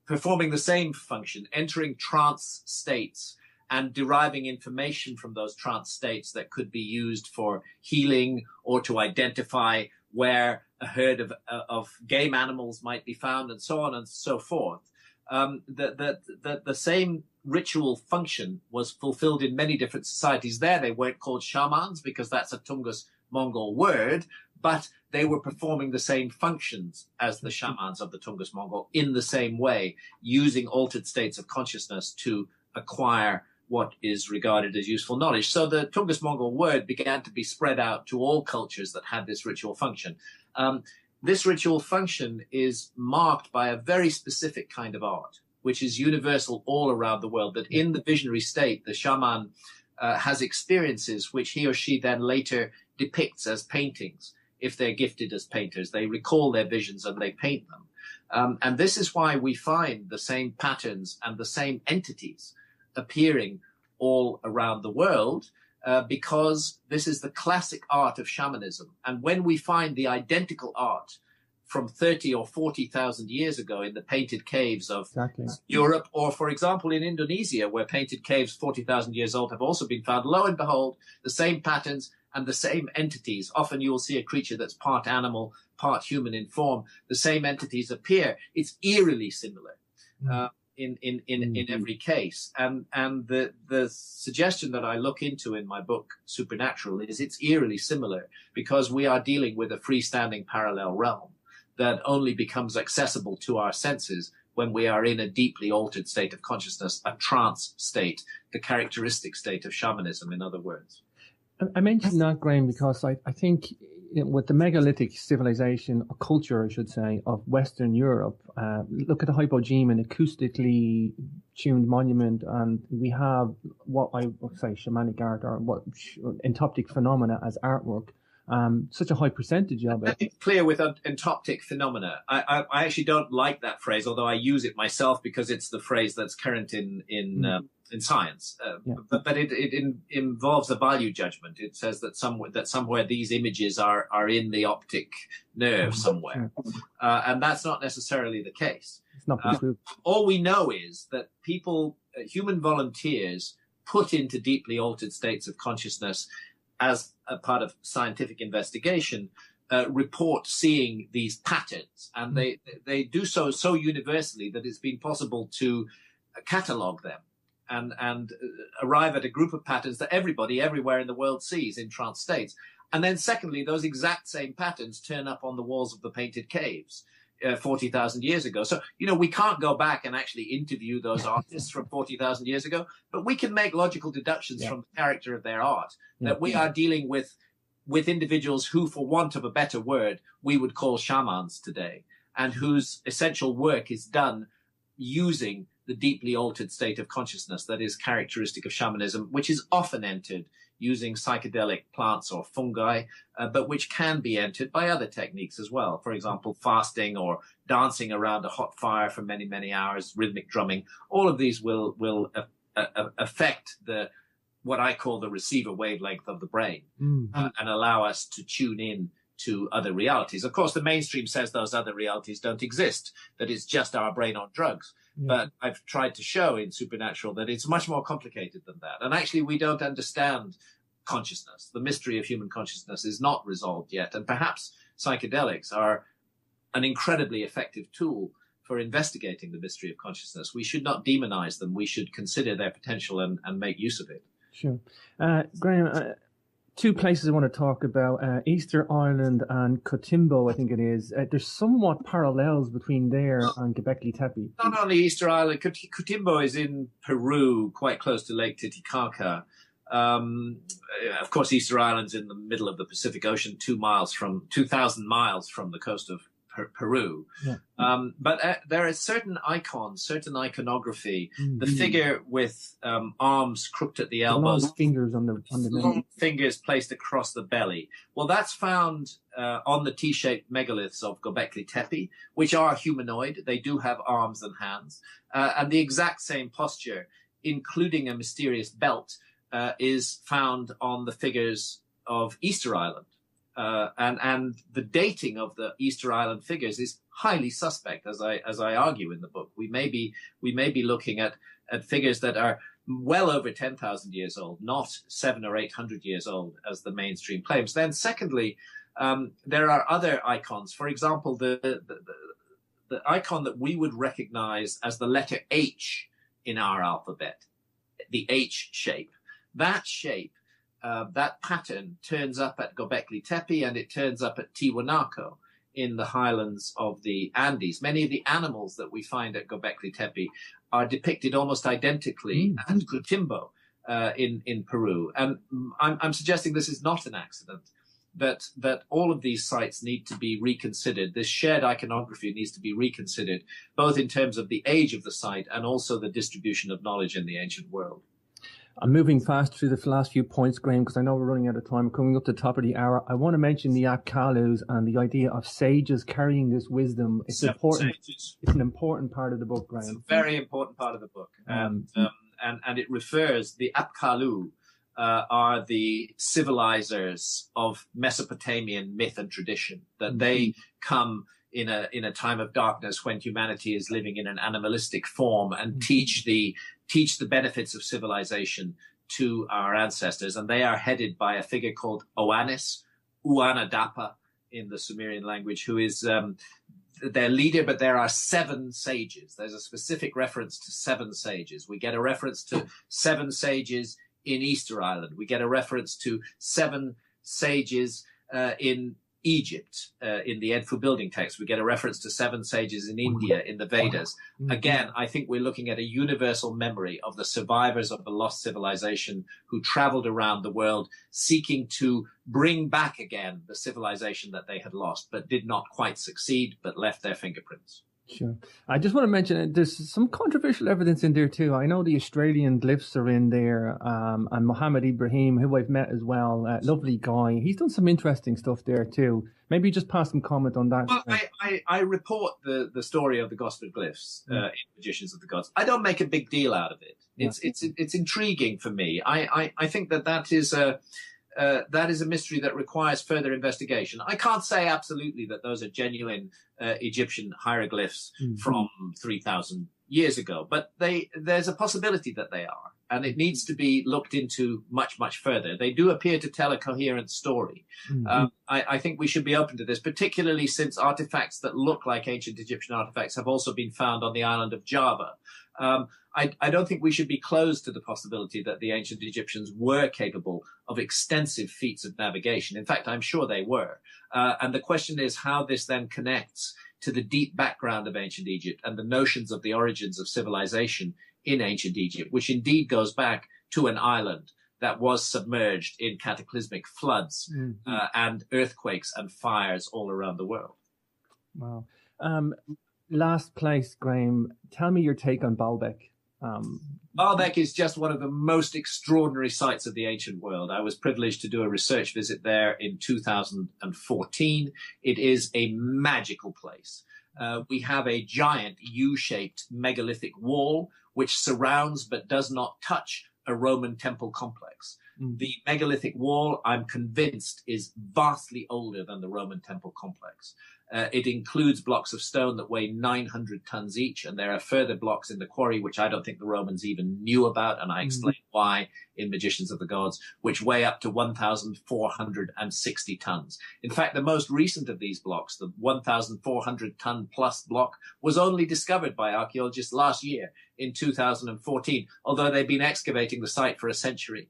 performing the same function, entering trance states and deriving information from those trance states that could be used for healing or to identify where a herd of game animals might be found, and so on and so forth. The same ritual function was fulfilled in many different societies there. They weren't called shamans because that's a Tungus Mongol word, but they were performing the same functions as the shamans of the Tungus Mongol in the same way, using altered states of consciousness to acquire what is regarded as useful knowledge. So the Tungus Mongol word began to be spread out to all cultures that had this ritual function. This ritual function is marked by a very specific kind of art, which is universal all around the world, that in the visionary state, the shaman has experiences which he or she then later depicts as paintings. If they're gifted as painters, they recall their visions and they paint them. And this is why we find the same patterns and the same entities appearing all around the world, because this is the classic art of shamanism. And when we find the identical art from 30 or 40,000 years ago in the painted caves of Europe, or for example in Indonesia, where painted caves 40,000 years old have also been found, lo and behold, the same patterns and the same entities. Often you will see a creature that's part animal, part human in form. The same entities appear. It's eerily similar. In every case. And the suggestion that I look into in my book, Supernatural, is it's eerily similar because we are dealing with a freestanding parallel realm that only becomes accessible to our senses when we are in a deeply altered state of consciousness, a trance state, the characteristic state of shamanism, in other words. I mentioned that, Graham, because I think with the megalithic civilization, or culture, I should say, of Western Europe, look at the Hypogeme, an acoustically tuned monument, and we have what I would say shamanic art, or what entoptic phenomena as artwork. Such a high percentage of it. It's clear with entoptic phenomena. I actually don't like that phrase, although I use it myself because it's the phrase that's current in science. But it involves a value judgment. It says that somewhere these images are in the optic nerve somewhere, and that's not necessarily the case. It's not true. All we know is that people, human volunteers, put into deeply altered states of consciousness as a part of scientific investigation, report seeing these patterns, and they do so universally that it's been possible to catalog them and arrive at a group of patterns that everybody everywhere in the world sees in trance states. And then secondly, those exact same patterns turn up on the walls of the painted caves 40,000 years ago. So, we can't go back and actually interview those artists from 40,000 years ago, but we can make logical deductions from the character of their art, that we are dealing with individuals who, for want of a better word, we would call shamans today, and whose essential work is done using the deeply altered state of consciousness that is characteristic of shamanism, which is often entered using psychedelic plants or fungi, but which can be entered by other techniques as well. For example, fasting or dancing around a hot fire for many, many hours, rhythmic drumming. All of these will affect what I call the receiver wavelength of the brain, and allow us to tune in to other realities. Of course, the mainstream says those other realities don't exist, that it's just our brain on drugs. Yeah. But I've tried to show in Supernatural that it's much more complicated than that. And actually, we don't understand consciousness. The mystery of human consciousness is not resolved yet. And perhaps psychedelics are an incredibly effective tool for investigating the mystery of consciousness. We should not demonize them. We should consider their potential and make use of it. Sure. Graham, two places I want to talk about, Easter Island and Cotimbo, I think it is. There's somewhat parallels between there and Göbekli Tepe. Not only Easter Island, Cotimbo is in Peru, quite close to Lake Titicaca. Of course, Easter Island's in the middle of the Pacific Ocean, 2,000 miles from the coast of Peru. Yeah. But there are certain icons, certain iconography. The figure with arms crooked at the elbows, long fingers on the long fingers placed across the belly. Well, that's found on the T-shaped megaliths of Göbekli Tepe, which are humanoid. They do have arms and hands, and the exact same posture, including a mysterious belt, is found on the figures of Easter Island. And the dating of the Easter Island figures is highly suspect, as I argue in the book. We may be looking at figures that are well over 10,000 years old, not 700 or 800 years old, as the mainstream claims. Then, secondly, there are other icons. For example, the icon that we would recognize as the letter H in our alphabet, the H shape. That shape. That pattern turns up at Göbekli Tepe and it turns up at Tiwanaku in the highlands of the Andes. Many of the animals that we find at Göbekli Tepe are depicted almost identically at Cotimbo in Peru. And I'm suggesting this is not an accident, that all of these sites need to be reconsidered. This shared iconography needs to be reconsidered, both in terms of the age of the site and also the distribution of knowledge in the ancient world. I'm moving fast through the last few points, Graham, because I know we're running out of time. We're coming up to the top of the hour. I want to mention the Apkalus and the idea of sages carrying this wisdom. It's important. Sages. It's an important part of the book, Graham. It's a very important part of the book. And it refers, the Apkalu are the civilizers of Mesopotamian myth and tradition, that they come in a time of darkness when humanity is living in an animalistic form and teach the benefits of civilization to our ancestors. And they are headed by a figure called Oannes, Uanadapa in the Sumerian language, who is their leader, but there are 7 sages. There's a specific reference to 7 sages. We get a reference to 7 sages in Easter Island. We get a reference to 7 sages in Egypt, in the Edfu building text. We get a reference to 7 sages in India, in the Vedas. Again, I think we're looking at a universal memory of the survivors of the lost civilization who traveled around the world seeking to bring back again the civilization that they had lost, but did not quite succeed, but left their fingerprints. Sure. I just want to mention there's some controversial evidence in there too. I know the Australian glyphs are in there, and Mohammed Ibrahim, who I've met as well, lovely guy. He's done some interesting stuff there too. Maybe just pass some comment on that. Well, I report the story of the Gosford glyphs in Magicians of the Gods. I don't make a big deal out of it. It's intriguing for me. I think that is a mystery that requires further investigation. I can't say absolutely that those are genuine Egyptian hieroglyphs from 3,000 years ago, but there's a possibility that they are, and it needs to be looked into much, much further. They do appear to tell a coherent story. I think we should be open to this, particularly since artifacts that look like ancient Egyptian artifacts have also been found on the island of Java. I don't think we should be closed to the possibility that the ancient Egyptians were capable of extensive feats of navigation. In fact, I'm sure they were. And the question is how this then connects to the deep background of ancient Egypt and the notions of the origins of civilization in ancient Egypt, which indeed goes back to an island that was submerged in cataclysmic floods and earthquakes and fires all around the world. Wow. Last place, Graham, tell me your take on Baalbek. Baalbek is just one of the most extraordinary sites of the ancient world. I was privileged to do a research visit there in 2014. It is a magical place. We have a giant U-shaped megalithic wall which surrounds but does not touch a Roman temple complex. The megalithic wall, I'm convinced, is vastly older than the Roman temple complex. It includes blocks of stone that weigh 900 tons each, and there are further blocks in the quarry which I don't think the Romans even knew about, and I explain why in Magicians of the Gods, which weigh up to 1,460 tons. In fact, the most recent of these blocks, the 1,400 ton plus block, was only discovered by archaeologists last year in 2014, although they've been excavating the site for a century.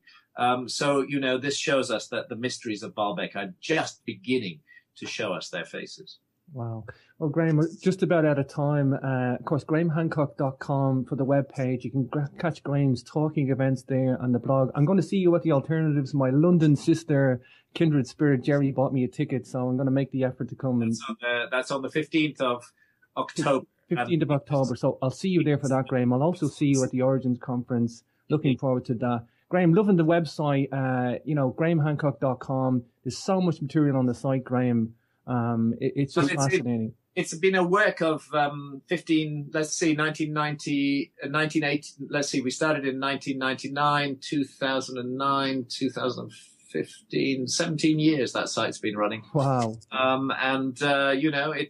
So, you know, this shows us that the mysteries of Baalbek are just beginning to show us their faces. Wow. Well, Graham, we're just about out of time. Of course, grahamhancock.com for the webpage. You can catch Graham's talking events there on the blog. I'm going to see you at the Alternatives. My London sister, kindred spirit, Jerry, bought me a ticket, so I'm going to make the effort to come. That's on the 15th of October. 15th of October. So I'll see you there for that, Graham. I'll also see you at the Origins Conference. Looking forward to that. Graham, loving the website, grahamhancock.com. There's so much material on the site, Graham. It's just fascinating. It's been a work of 1980, let's see, we started in 1999, 2009, 2015, 17 years that site's been running. Wow.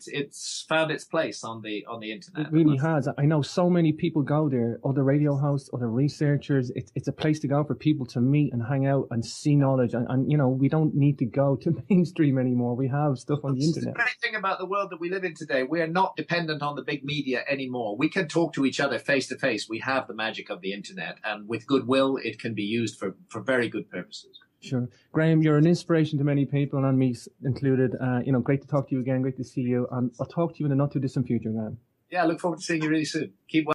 It's found its place on the internet. It really has. I know so many people go there, other radio hosts, other researchers. It's a place to go for people to meet and hang out and see knowledge. And we don't need to go to mainstream anymore. We have stuff on the internet. The great thing about the world that we live in today, we are not dependent on the big media anymore. We can talk to each other face to face. We have the magic of the internet, and with goodwill, it can be used for very good purposes. Sure. Graham, you're an inspiration to many people, and me included. Great to talk to you again. Great to see you. And I'll talk to you in the not too distant future, Graham. Yeah, I look forward to seeing you really soon. Keep well.